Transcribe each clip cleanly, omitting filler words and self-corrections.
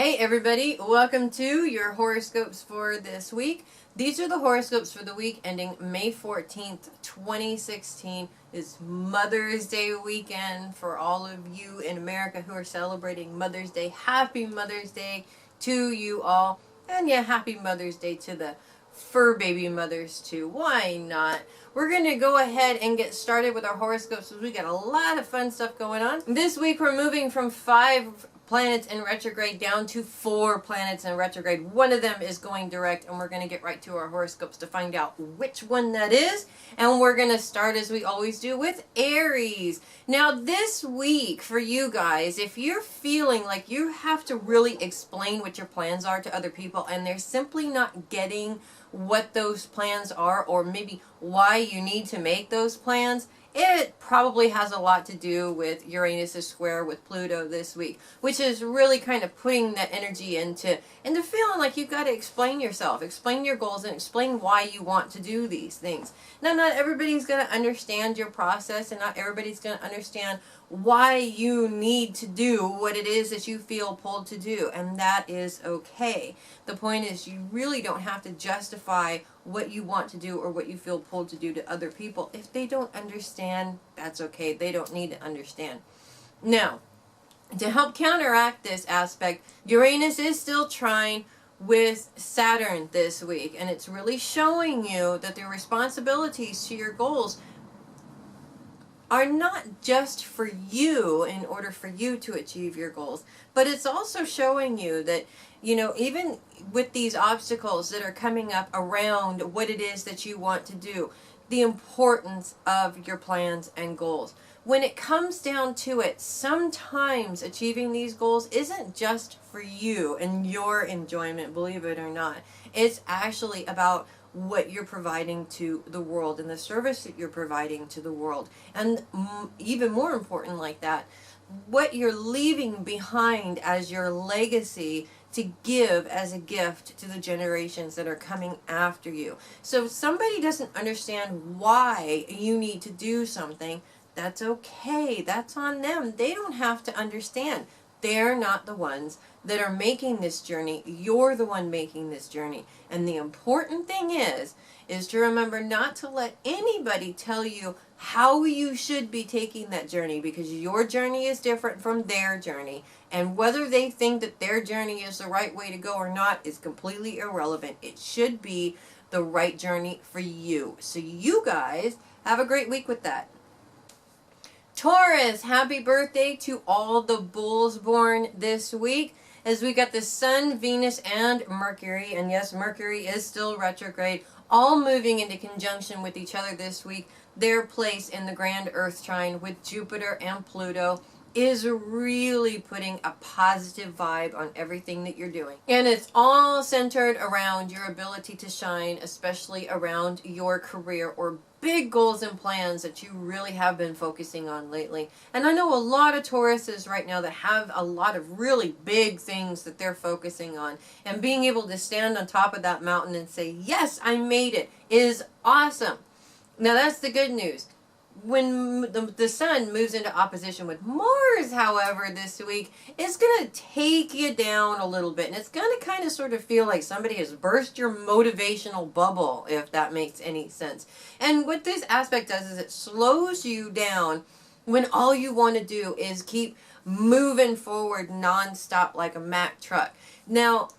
Hey everybody, welcome to your horoscopes for this week. These are the horoscopes for the week ending May 14th, 2016. It's Mother's Day weekend for all of you in America who are celebrating Mother's Day. Happy Mother's Day to you all. And yeah, happy Mother's Day to the fur baby mothers too. Why not? We're going to go ahead and get started with our horoscopes because we got a lot of fun stuff going on. This week we're moving from 5 planets in retrograde down to 4 planets in retrograde. One of them is going direct, and we're going to get right to our horoscopes to find out which one that is. And we're going to start, as we always do, with Aries. Now this week for you guys, if you're feeling like you have to really explain what your plans are to other people and they're simply not getting what those plans are, or maybe why you need to make those plans, it probably has a lot to do with Uranus's square with Pluto this week, which is really kind of putting that energy into feeling like you've got to explain yourself, explain your goals, and explain why you want to do these things. Now, not everybody's going to understand your process, and not everybody's going to understand why you need to do what it is that you feel pulled to do, and that is okay. The point is, you really don't have to justify what you want to do or what you feel pulled to do to other people. If they don't understand, that's okay. They don't need to understand. Now, to help counteract this aspect, Uranus is still trine with Saturn this week, and it's really showing you that the responsibilities to your goals are not just for you in order for you to achieve your goals, but it's also showing you that, you know, even with these obstacles that are coming up around what it is that you want to do, the importance of your plans and goals. When it comes down to it, sometimes achieving these goals isn't just for you and your enjoyment, believe it or not. It's actually about what you're providing to the world and the service that you're providing to the world. And even more important like that, what you're leaving behind as your legacy to give as a gift to the generations that are coming after you. So if somebody doesn't understand why you need to do something, that's okay. That's on them. They don't have to understand. They're not the ones that are making this journey. You're the one making this journey. And the important thing is to remember not to let anybody tell you how you should be taking that journey, because your journey is different from their journey. And whether they think that their journey is the right way to go or not is completely irrelevant. It should be the right journey for you. So you guys have a great week with that. Taurus, happy birthday to all the bulls born this week, as we got the Sun, Venus, and Mercury, and yes, Mercury is still retrograde, all moving into conjunction with each other this week. Their place in the grand Earth trine with Jupiter and Pluto is really putting a positive vibe on everything that you're doing. And it's all centered around your ability to shine, especially around your career or big goals and plans that you really have been focusing on lately. And I know a lot of Tauruses right now that have a lot of really big things that they're focusing on. And being able to stand on top of that mountain and say, yes, I made it, is awesome. Now that's the good news. When the Sun moves into opposition with Mars, however, this week, it's going to take you down a little bit. And it's going to kind of sort of feel like somebody has burst your motivational bubble, if that makes any sense. And what this aspect does is it slows you down when all you want to do is keep moving forward nonstop like a Mack truck. Now,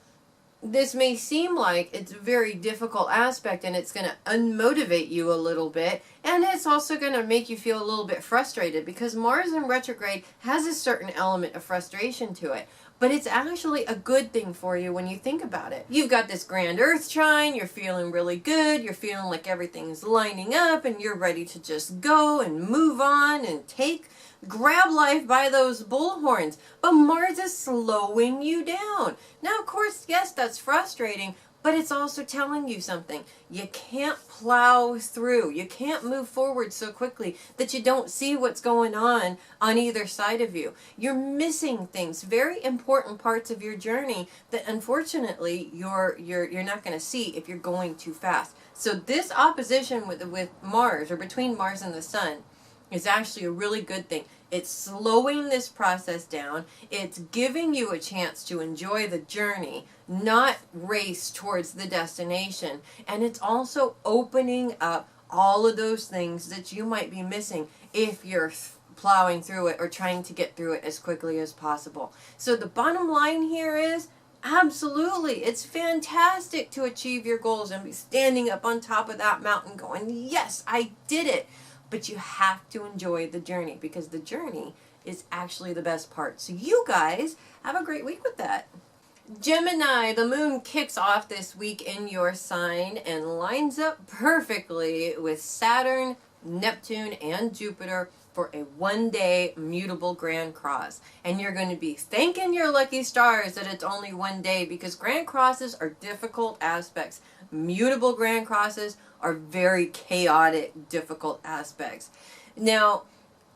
this may seem like it's a very difficult aspect, and it's going to unmotivate you a little bit, and it's also going to make you feel a little bit frustrated, because Mars in retrograde has a certain element of frustration to it. But it's actually a good thing for you when you think about it. You've got this grand Earth trine, you're feeling really good, you're feeling like everything's lining up, and you're ready to just go and move on and grab life by those bull horns. But Mars is slowing you down. Now, of course, yes, that's frustrating, but it's also telling you something. You can't plow through. You can't move forward so quickly that you don't see what's going on either side of you. You're missing things, very important parts of your journey that unfortunately you're not going to see if you're going too fast. So this opposition with Mars, or between Mars and the Sun, is actually a really good thing. It's slowing this process down. It's giving you a chance to enjoy the journey, not race towards the destination. And it's also opening up all of those things that you might be missing if you're plowing through it or trying to get through it as quickly as possible. So the bottom line here is, absolutely, it's fantastic to achieve your goals and be standing up on top of that mountain going, yes, I did it. But you have to enjoy the journey, because the journey is actually the best part. So you guys have a great week with that. Gemini, the moon kicks off this week in your sign and lines up perfectly with Saturn, Neptune, and Jupiter for a one-day mutable Grand Cross. And you're going to be thanking your lucky stars that it's only one day, because Grand Crosses are difficult aspects. Mutable Grand Crosses are very chaotic, difficult aspects. Now,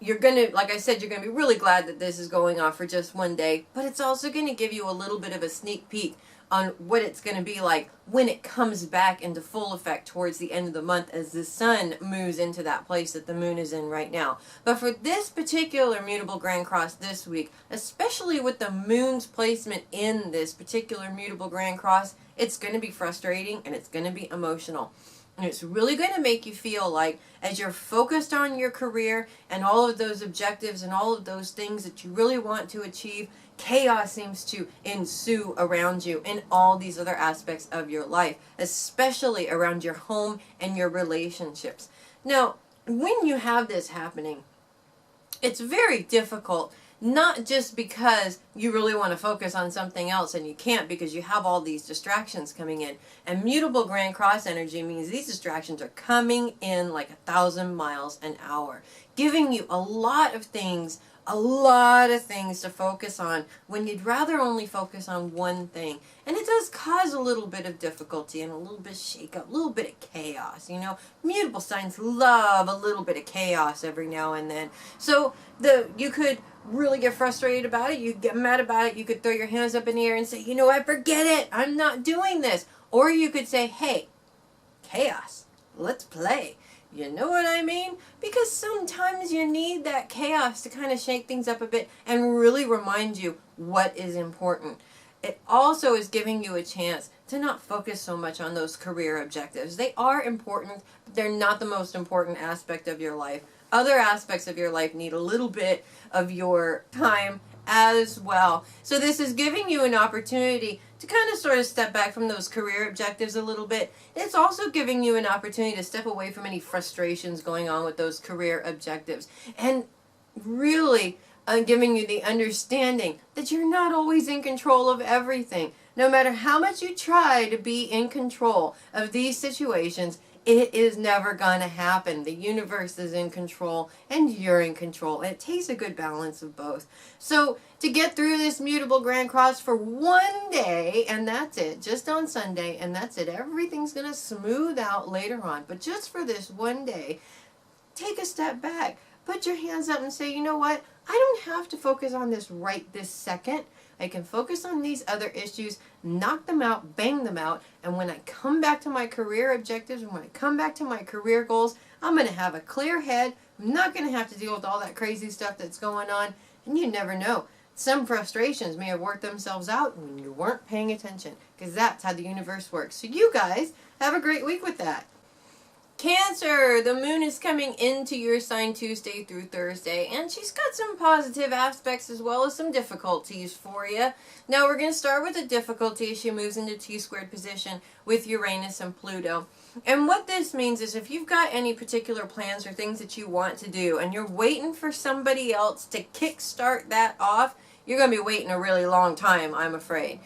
you're going to, like I said, you're going to be really glad that this is going on for just one day, but it's also going to give you a little bit of a sneak peek on what it's going to be like when it comes back into full effect towards the end of the month as the sun moves into that place that the moon is in right now. But for this particular mutable Grand Cross this week, especially with the moon's placement in this particular mutable Grand Cross, it's going to be frustrating and it's going to be emotional. And it's really going to make you feel like, as you're focused on your career and all of those objectives and all of those things that you really want to achieve, chaos seems to ensue around you in all these other aspects of your life, especially around your home and your relationships. Now, when you have this happening, it's very difficult, not just because you really want to focus on something else and you can't because you have all these distractions coming in. And mutable Grand Cross energy means these distractions are coming in like 1,000 miles an hour, giving you a lot of things to focus on when you'd rather only focus on one thing. And it does cause a little bit of difficulty and a little bit of shake-up, a little bit of chaos, you know. Mutable signs love a little bit of chaos every now and then. So you could really get frustrated about it, you get mad about it, you could throw your hands up in the air and say, you know what, forget it, I'm not doing this. Or you could say, hey, chaos, let's play. You know what I mean? Because sometimes you need that chaos to kind of shake things up a bit and really remind you what is important. It also is giving you a chance to not focus so much on those career objectives. They are important, but they're not the most important aspect of your life. Other aspects of your life need a little bit of your time as well. So this is giving you an opportunity to kind of sort of step back from those career objectives a little bit. It's also giving you an opportunity to step away from any frustrations going on with those career objectives. And really giving you the understanding that you're not always in control of everything. No matter how much you try to be in control of these situations, it is never going to happen. The universe is in control and you're in control. And it takes a good balance of both. So to get through this mutable Grand Cross for one day, and that's it, just on Sunday, and that's it. Everything's going to smooth out later on. But just for this one day, take a step back. Put your hands up and say, you know what? I don't have to focus on this right this second. I can focus on these other issues, knock them out, bang them out, and when I come back to my career objectives and when I come back to my career goals, I'm going to have a clear head. I'm not going to have to deal with all that crazy stuff that's going on, and you never know. Some frustrations may have worked themselves out when you weren't paying attention, because that's how the universe works. So you guys have a great week with that. Cancer, the moon is coming into your sign Tuesday through Thursday, and she's got some positive aspects as well as some difficulties for you. Now we're going to start with the difficulty as she moves into T-squared position with Uranus and Pluto. And what this means is if you've got any particular plans or things that you want to do and you're waiting for somebody else to kickstart that off, you're going to be waiting a really long time, I'm afraid.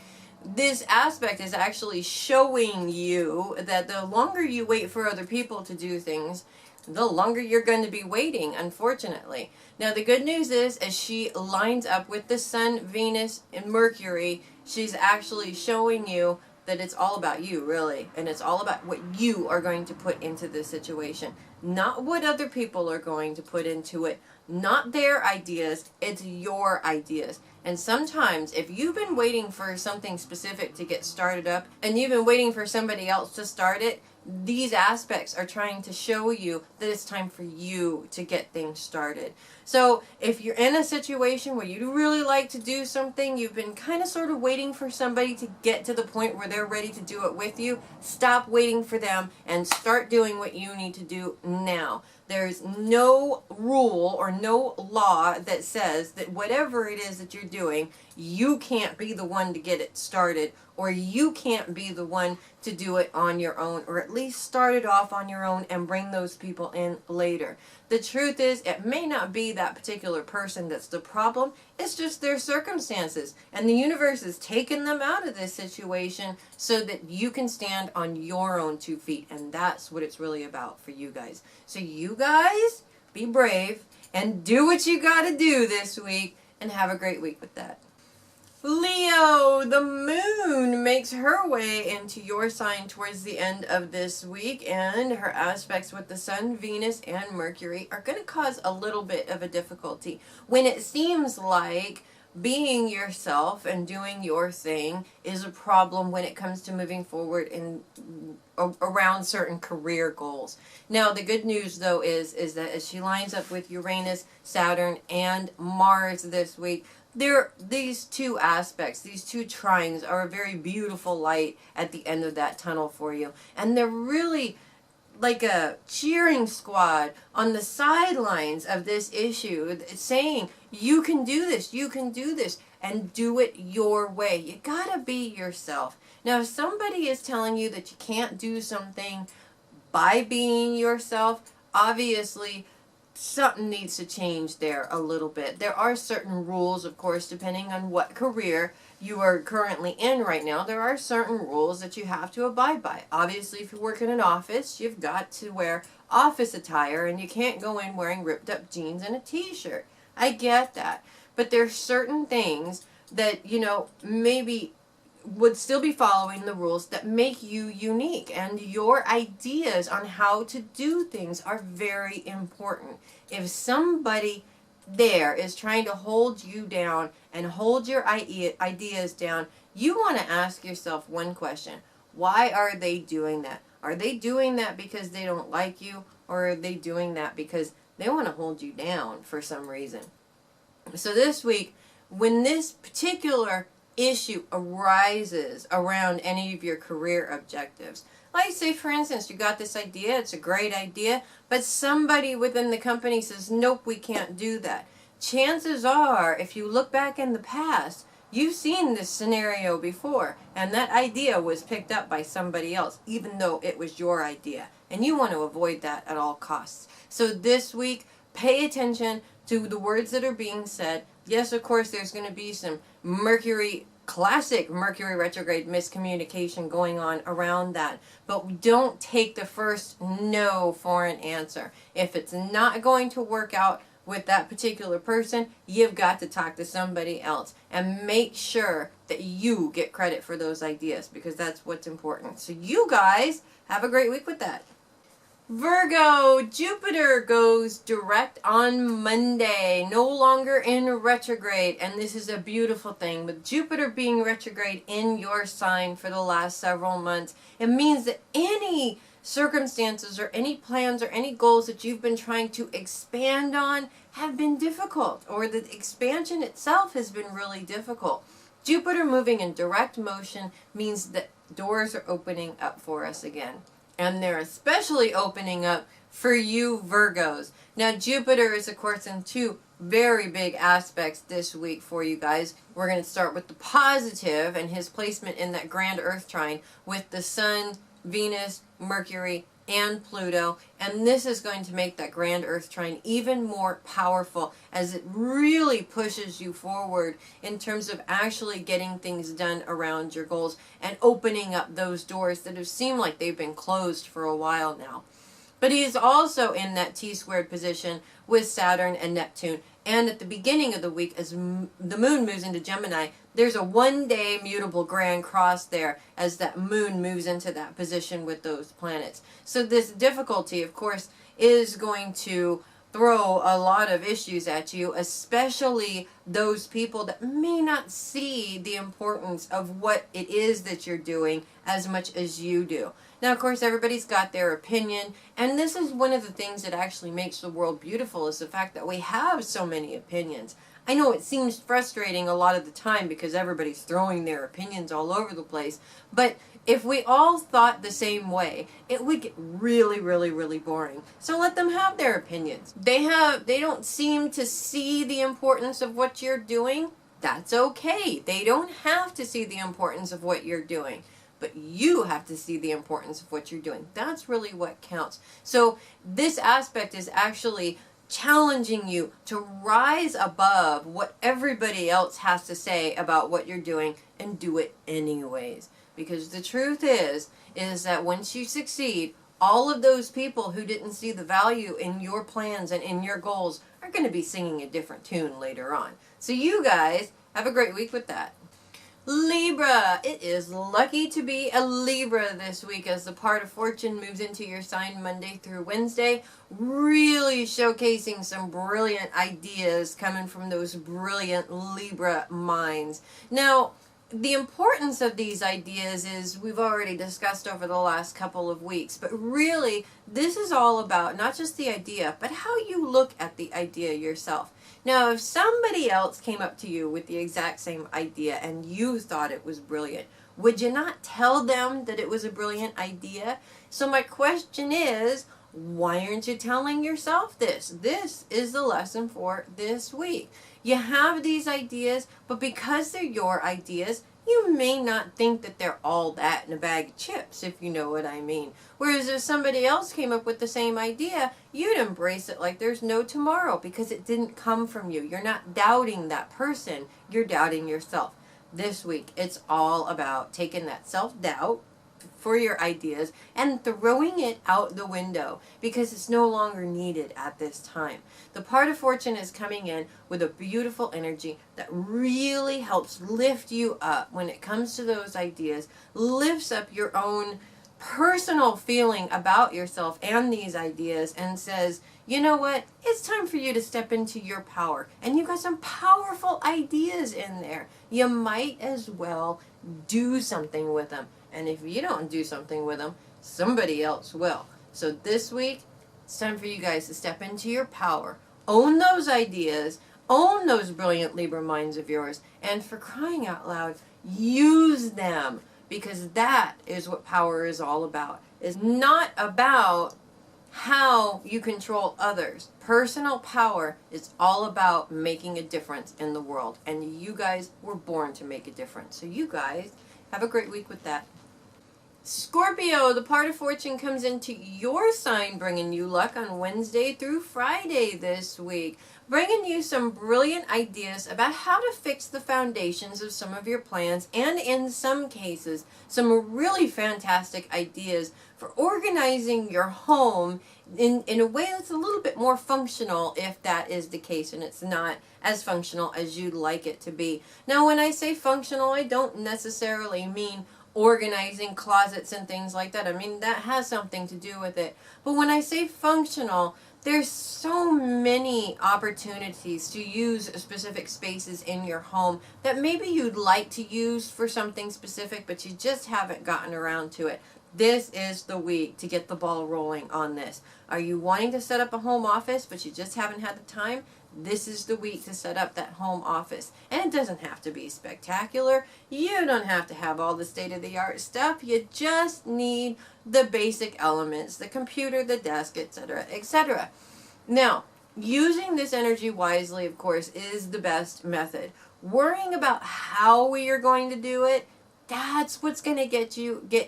This aspect is actually showing you that the longer you wait for other people to do things, the longer you're going to be waiting, unfortunately. Now, the good news is, as she lines up with the Sun, Venus, and Mercury, she's actually showing you that it's all about you, really. And it's all about what you are going to put into this situation. Not what other people are going to put into it. Not their ideas. It's your ideas. And sometimes, if you've been waiting for something specific to get started up, and you've been waiting for somebody else to start it, these aspects are trying to show you that it's time for you to get things started. So if you're in a situation where you really like to do something, you've been kind of sort of waiting for somebody to get to the point where they're ready to do it with you, stop waiting for them and start doing what you need to do now. There's no rule or no law that says that whatever it is that you're doing, you can't be the one to get it started, or you can't be the one to do it on your own, or at least start it off on your own and bring those people in later. The truth is, it may not be that particular person that's the problem, it's just their circumstances. And the universe is taking them out of this situation so that you can stand on your own 2 feet. And that's what it's really about for you guys. So you guys, be brave and do what you gotta do this week, and have a great week with that. Leo, the moon makes her way into your sign towards the end of this week, and her aspects with the sun, Venus, and Mercury are going to cause a little bit of a difficulty when it seems like being yourself and doing your thing is a problem when it comes to moving forward in around certain career goals. Now, the good news though is that as she lines up with Uranus, Saturn, and Mars this week, these two aspects, these two trines are a very beautiful light at the end of that tunnel for you. And they're really like a cheering squad on the sidelines of this issue, saying, you can do this, and do it your way. You gotta be yourself. Now, if somebody is telling you that you can't do something by being yourself, obviously something needs to change there a little bit. There are certain rules, of course, depending on what career you are currently in right now. There are certain rules that you have to abide by. Obviously, if you work in an office, you've got to wear office attire, and you can't go in wearing ripped up jeans and a t-shirt. I get that. But there's certain things that, maybe would still be following the rules that make you unique, and your ideas on how to do things are very important. If somebody there is trying to hold you down and hold your ideas down, you want to ask yourself one question: why are they doing that? Are they doing that because they don't like you, or are they doing that because they want to hold you down for some reason? So this week, when this particular issue arises around any of your career objectives, like say for instance you got this idea, it's a great idea, but somebody within the company says, nope, we can't do that. Chances are, if you look back in the past, you've seen this scenario before, and that idea was picked up by somebody else, even though it was your idea, and you want to avoid that at all costs. So this week, pay attention to the words that are being said. Yes, of course, there's going to be some classic Mercury retrograde miscommunication going on around that. But don't take the first no for an answer. If it's not going to work out with that particular person, you've got to talk to somebody else. And make sure that you get credit for those ideas, because that's what's important. So you guys, have a great week with that. Virgo, Jupiter goes direct on Monday, no longer in retrograde, and this is a beautiful thing. With Jupiter being retrograde in your sign for the last several months, it means that any circumstances or any plans or any goals that you've been trying to expand on have been difficult, or the expansion itself has been really difficult. Jupiter moving in direct motion means that doors are opening up for us again. And they're especially opening up for you Virgos. Now, Jupiter is, of course, in two very big aspects this week for you guys. We're going to start with the positive and his placement in that grand Earth trine with the Sun, Venus, Mercury, and Pluto. And this is going to make that grand Earth trine even more powerful, as it really pushes you forward in terms of actually getting things done around your goals and opening up those doors that have seemed like they've been closed for a while now. But he is also in that T-squared position with Saturn and Neptune. And at the beginning of the week, as the moon moves into Gemini, there's a one-day mutable grand cross there as that moon moves into that position with those planets. So this difficulty, of course, is going to throw a lot of issues at you, especially those people that may not see the importance of what it is that you're doing as much as you do. Now, of course, everybody's got their opinion, and this is one of the things that actually makes the world beautiful, is the fact that we have so many opinions. I know it seems frustrating a lot of the time because everybody's throwing their opinions all over the place, but if we all thought the same way, it would get really, really, really boring. So let them have their opinions. They don't seem to see the importance of what you're doing. That's okay. They don't have to see the importance of what you're doing. But you have to see the importance of what you're doing. That's really what counts. So this aspect is actually challenging you to rise above what everybody else has to say about what you're doing and do it anyways. Because the truth is that once you succeed, all of those people who didn't see the value in your plans and in your goals are going to be singing a different tune later on. So you guys have a great week with that. Libra, it is lucky to be a Libra this week as the part of fortune moves into your sign Monday through Wednesday, really showcasing some brilliant ideas coming from those brilliant Libra minds. Now, the importance of these ideas is we've already discussed over the last couple of weeks, but really this is all about not just the idea, but how you look at the idea yourself. Now, if somebody else came up to you with the exact same idea and you thought it was brilliant, would you not tell them that it was a brilliant idea? So my question is, why aren't you telling yourself this? This is the lesson for this week. You have these ideas, but because they're your ideas, you may not think that they're all that in a bag of chips, if you know what I mean. Whereas if somebody else came up with the same idea, you'd embrace it like there's no tomorrow because it didn't come from you. You're not doubting that person, you're doubting yourself. This week, it's all about taking that self-doubt for your ideas and throwing it out the window because it's no longer needed at this time. The part of fortune is coming in with a beautiful energy that really helps lift you up when it comes to those ideas, lifts up your own personal feeling about yourself and these ideas and says, you know what, it's time for you to step into your power. And you've got some powerful ideas in there. You might as well do something with them. And if you don't do something with them, somebody else will. So this week, it's time for you guys to step into your power. Own those ideas. Own those brilliant Libra minds of yours. And for crying out loud, use them. Because that is what power is all about. It's not about how you control others. Personal power is all about making a difference in the world. And you guys were born to make a difference. So you guys have a great week with that. Scorpio, the part of fortune comes into your sign, bringing you luck on Wednesday through Friday this week, bringing you some brilliant ideas about how to fix the foundations of some of your plans, and in some cases, some really fantastic ideas for organizing your home in a way that's a little bit more functional, if that is the case, and it's not as functional as you'd like it to be. Now, when I say functional, I don't necessarily mean organizing closets and things like that. I mean, that has something to do with it. But when I say functional, there's so many opportunities to use specific spaces in your home that maybe you'd like to use for something specific, but you just haven't gotten around to it. This is the week to get the ball rolling on this. Are you wanting to set up a home office, but you just haven't had the time? This is the week to set up that home office. And it doesn't have to be spectacular. You don't have to have all the state-of-the-art stuff. You just need the basic elements, the computer, the desk, etc., etc. Now, using this energy wisely, of course, is the best method. Worrying about how we are going to do it, that's what's going to get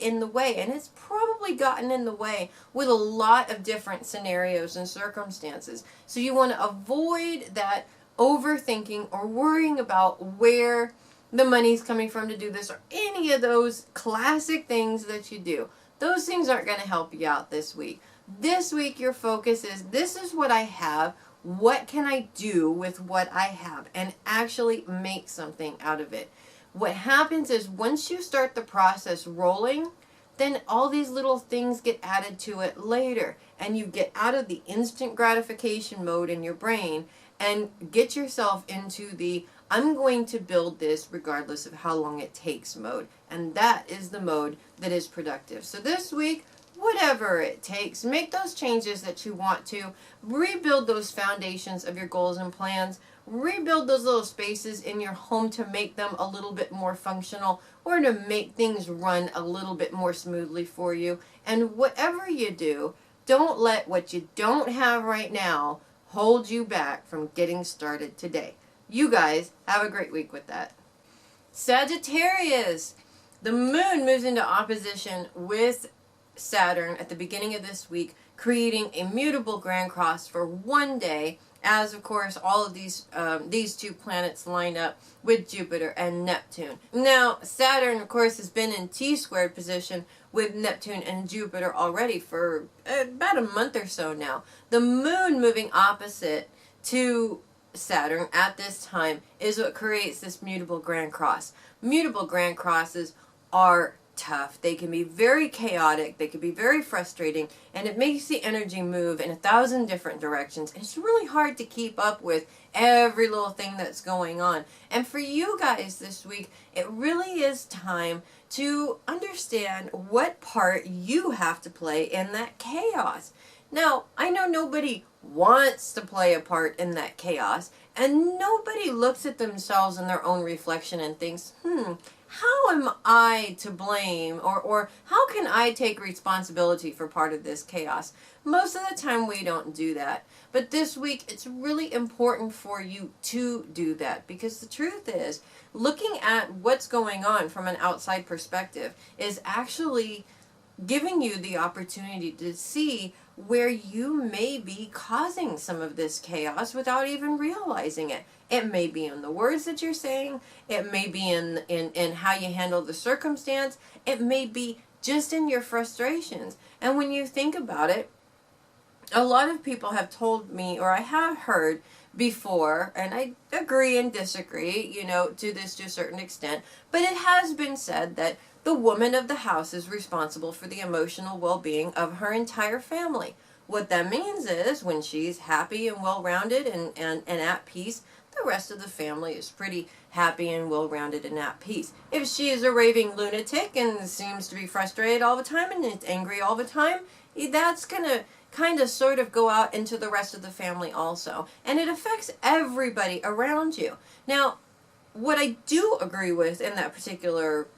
in the way. And it's probably gotten in the way with a lot of different scenarios and circumstances. So you want to avoid that overthinking or worrying about where the money's coming from to do this or any of those classic things that you do. Those things aren't going to help you out this week. This week your focus is, this is what I have. What can I do with what I have? And actually make something out of it. What happens is once you start the process rolling, then all these little things get added to it later. And you get out of the instant gratification mode in your brain and get yourself into the I'm going to build this regardless of how long it takes mode. And that is the mode that is productive. So this week, whatever it takes, make those changes that you want to. Rebuild those foundations of your goals and plans. Rebuild those little spaces in your home to make them a little bit more functional or to make things run a little bit more smoothly for you. And whatever you do, don't let what you don't have right now hold you back from getting started today. You guys have a great week with that. Sagittarius. The moon moves into opposition with Saturn at the beginning of this week, creating a mutable grand cross for one day, as of course all of these two planets line up with Jupiter and Neptune. Now Saturn of course has been in T-squared position with Neptune and Jupiter already for about a month or so now. The moon moving opposite to Saturn at this time is what creates this mutable grand cross. Mutable grand crosses are tough. They can be very chaotic. They can be very frustrating, and it makes the energy move in 1,000 different directions. It's really hard to keep up with every little thing that's going on. And for you guys this week, it really is time to understand what part you have to play in that chaos. Now, I know nobody wants to play a part in that chaos, and nobody looks at themselves in their own reflection and thinks, how am I to blame, or how can I take responsibility for part of this chaos? Most of the time we don't do that. But this week it's really important for you to do that, because the truth is, looking at what's going on from an outside perspective is actually giving you the opportunity to see where you may be causing some of this chaos without even realizing it. It may be in the words that you're saying. It may be in how you handle the circumstance. It may be just in your frustrations. And when you think about it, a lot of people have told me, or I have heard before, and I agree and disagree, to a certain extent, but it has been said that the woman of the house is responsible for the emotional well-being of her entire family. What that means is when she's happy and well-rounded and at peace, the rest of the family is pretty happy and well-rounded and at peace. If she is a raving lunatic and seems to be frustrated all the time and is angry all the time, that's going to kind of sort of go out into the rest of the family also. And it affects everybody around you. Now, what I do agree with in that particular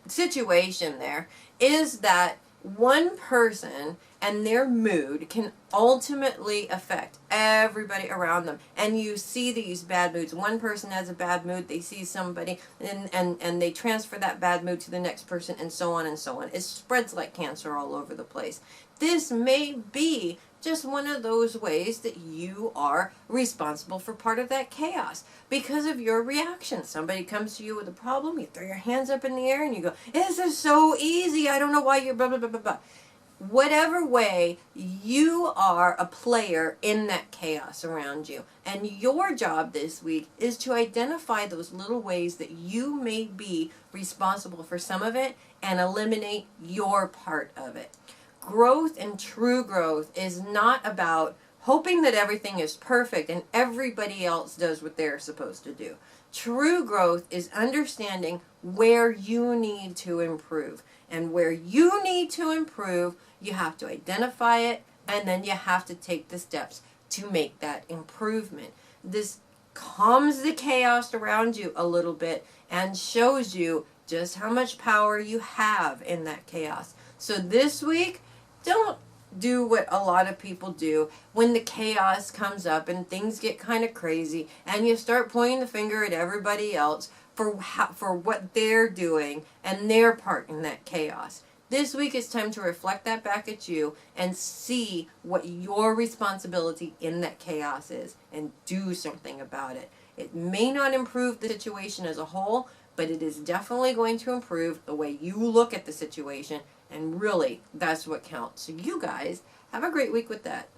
situation there is that one person and their mood can ultimately affect everybody around them. And you see these bad moods. One person has a bad mood, they see somebody, and they transfer that bad mood to the next person, and so on and so on. It spreads like cancer all over the place. This may be just one of those ways that you are responsible for part of that chaos because of your reaction. Somebody comes to you with a problem, you throw your hands up in the air and you go, this is so easy, I don't know why you're blah, blah, blah, blah, blah. Whatever way, you are a player in that chaos around you. And your job this week is to identify those little ways that you may be responsible for some of it and eliminate your part of it. Growth and true growth is not about hoping that everything is perfect and everybody else does what they're supposed to do. True growth is understanding where you need to improve. And where you need to improve, you have to identify it, and then you have to take the steps to make that improvement. This calms the chaos around you a little bit and shows you just how much power you have in that chaos. So this week, don't do what a lot of people do when the chaos comes up and things get kind of crazy and you start pointing the finger at everybody else for what they're doing and their part in that chaos. This week it's time to reflect that back at you and see what your responsibility in that chaos is and do something about it. It may not improve the situation as a whole, but it is definitely going to improve the way you look at the situation, and really that's what counts. So you guys have a great week with that.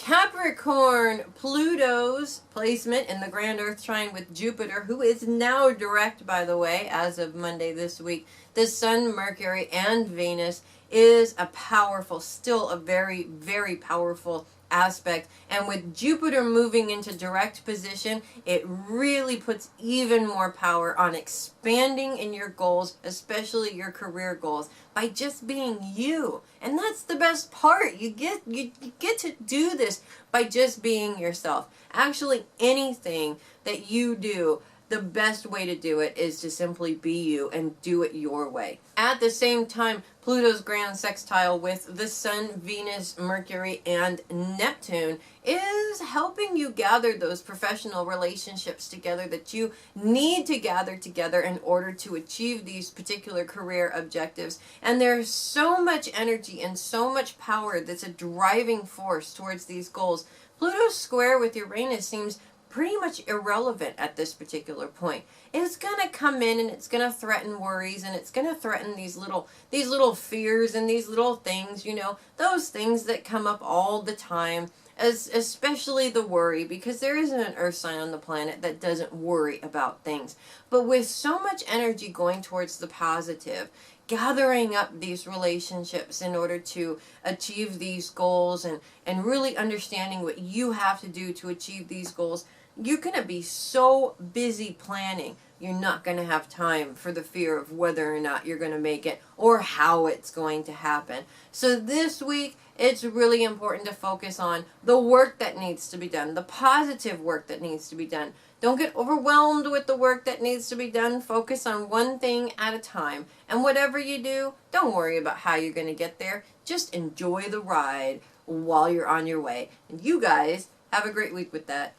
Capricorn, Pluto's placement in the grand earth trine with Jupiter, who is now direct, by the way, as of Monday this week. The Sun, Mercury, and Venus is a powerful, still a very, very powerful aspect. And with Jupiter moving into direct position, it really puts even more power on expanding in your goals, especially your career goals, by just being you. And that's the best part. You get to do this by just being yourself. Actually, anything that you do, the best way to do it is to simply be you and do it your way. At the same time, Pluto's grand sextile with the Sun, Venus, Mercury, and Neptune is helping you gather those professional relationships together that you need to gather together in order to achieve these particular career objectives. And there's so much energy and so much power that's a driving force towards these goals. Pluto's square with Uranus seems pretty much irrelevant at this particular point. It's going to come in and it's going to threaten worries, and it's going to threaten these little fears and these little things, you know, those things that come up all the time, especially the worry, because there isn't an earth sign on the planet that doesn't worry about things. But with so much energy going towards the positive, gathering up these relationships in order to achieve these goals, and really understanding what you have to do to achieve these goals, you're going to be so busy planning, you're not going to have time for the fear of whether or not you're going to make it or how it's going to happen. So this week, it's really important to focus on the work that needs to be done, the positive work that needs to be done. Don't get overwhelmed with the work that needs to be done. Focus on one thing at a time. And whatever you do, don't worry about how you're going to get there. Just enjoy the ride while you're on your way. And you guys have a great week with that.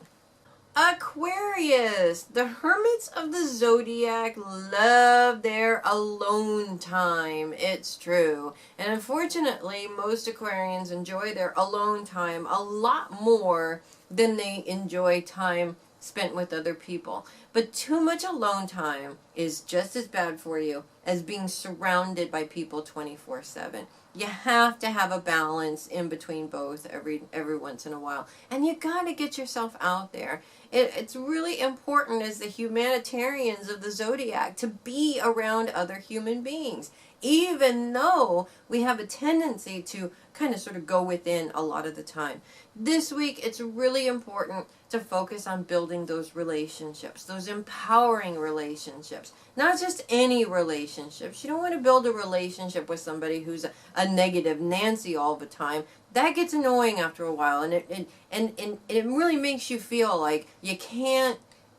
Aquarius, the hermits of the zodiac love their alone time. It's true. And unfortunately, most Aquarians enjoy their alone time a lot more than they enjoy time spent with other people. But too much alone time is just as bad for you as being surrounded by people 24/7. You have to have a balance in between both every once in a while. And you got to get yourself out there. It's really important as the humanitarians of the zodiac to be around other human beings, even though we have a tendency to kind of sort of go within a lot of the time. This week, it's really important to focus on building those relationships, those empowering relationships, not just any relationships. You don't want to build a relationship with somebody who's a negative Nancy all the time. That gets annoying after a while, and it really makes you feel like you can't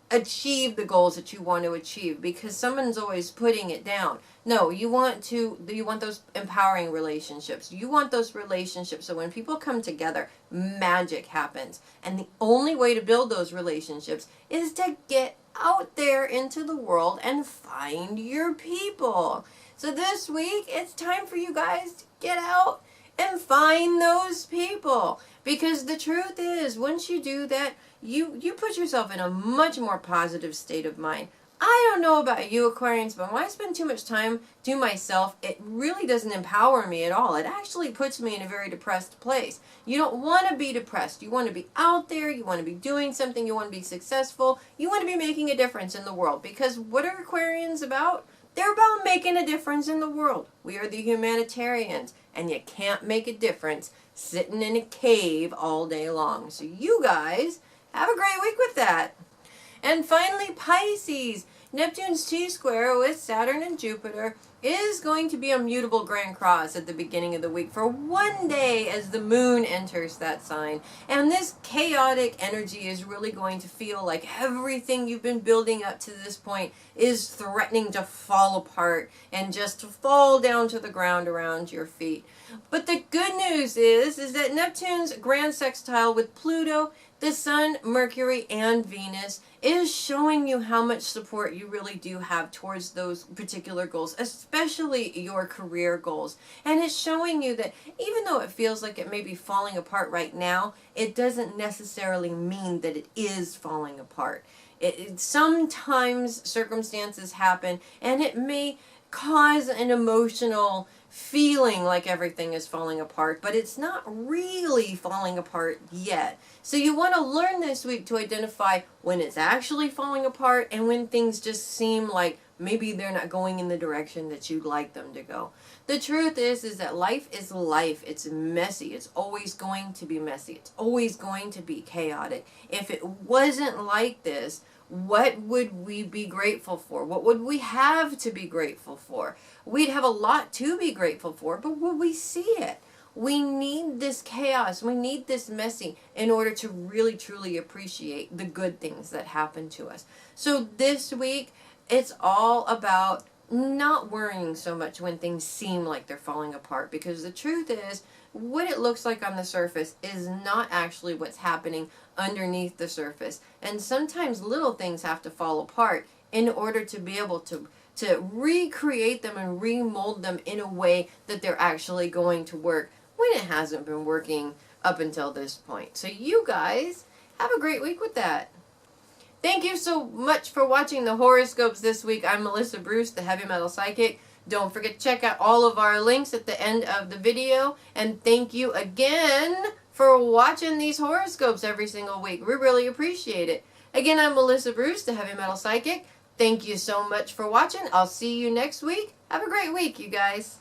achieve the goals that you want to achieve because someone's always putting it down. No, you want those empowering relationships. You want those relationships so when people come together, magic happens. And the only way to build those relationships is to get out there into the world and find your people. So this week, it's time for you guys to get out and find those people. Because the truth is, once you do that, you put yourself in a much more positive state of mind. I don't know about you Aquarians, but when I spend too much time to myself, it really doesn't empower me at all. It actually puts me in a very depressed place. You don't want to be depressed. You want to be out there. You want to be doing something. You want to be successful. You want to be making a difference in the world. Because what are Aquarians about? They're about making a difference in the world. We are the humanitarians, and you can't make a difference sitting in a cave all day long. So you guys have a great week with that. And finally, Pisces. Neptune's T-square with Saturn and Jupiter is going to be a mutable grand cross at the beginning of the week for one day as the moon enters that sign. And this chaotic energy is really going to feel like everything you've been building up to this point is threatening to fall apart and just to fall down to the ground around your feet. But the good news is that Neptune's grand sextile with Pluto, the Sun, Mercury, and Venus is showing you how much support you really do have towards those particular goals, especially your career goals. And it's showing you that even though it feels like it may be falling apart right now, it doesn't necessarily mean that it is falling apart. Sometimes circumstances happen, and it may cause an emotional feeling like everything is falling apart, but it's not really falling apart yet. So you want to learn this week to identify when it's actually falling apart and when things just seem like maybe they're not going in the direction that you'd like them to go. The truth is that life is life. It's messy. It's always going to be messy. It's always going to be chaotic. If it wasn't like this, what would we be grateful for? What would we have to be grateful for? We'd have a lot to be grateful for, but would we see it? We need this chaos. We need this messy in order to really, truly appreciate the good things that happen to us. So this week, it's all about not worrying so much when things seem like they're falling apart, because the truth is, what it looks like on the surface is not actually what's happening underneath the surface. And sometimes little things have to fall apart in order to be able to recreate them and remold them in a way that they're actually going to work when it hasn't been working up until this point. So you guys have a great week with that. Thank you so much for watching the horoscopes this week. I'm Melissa Bruce, the Heavy Metal Psychic. Don't forget to check out all of our links at the end of the video. And thank you again for watching these horoscopes every single week. We really appreciate it. Again, I'm Melissa Bruce, the Heavy Metal Psychic. Thank you so much for watching. I'll see you next week. Have a great week, you guys.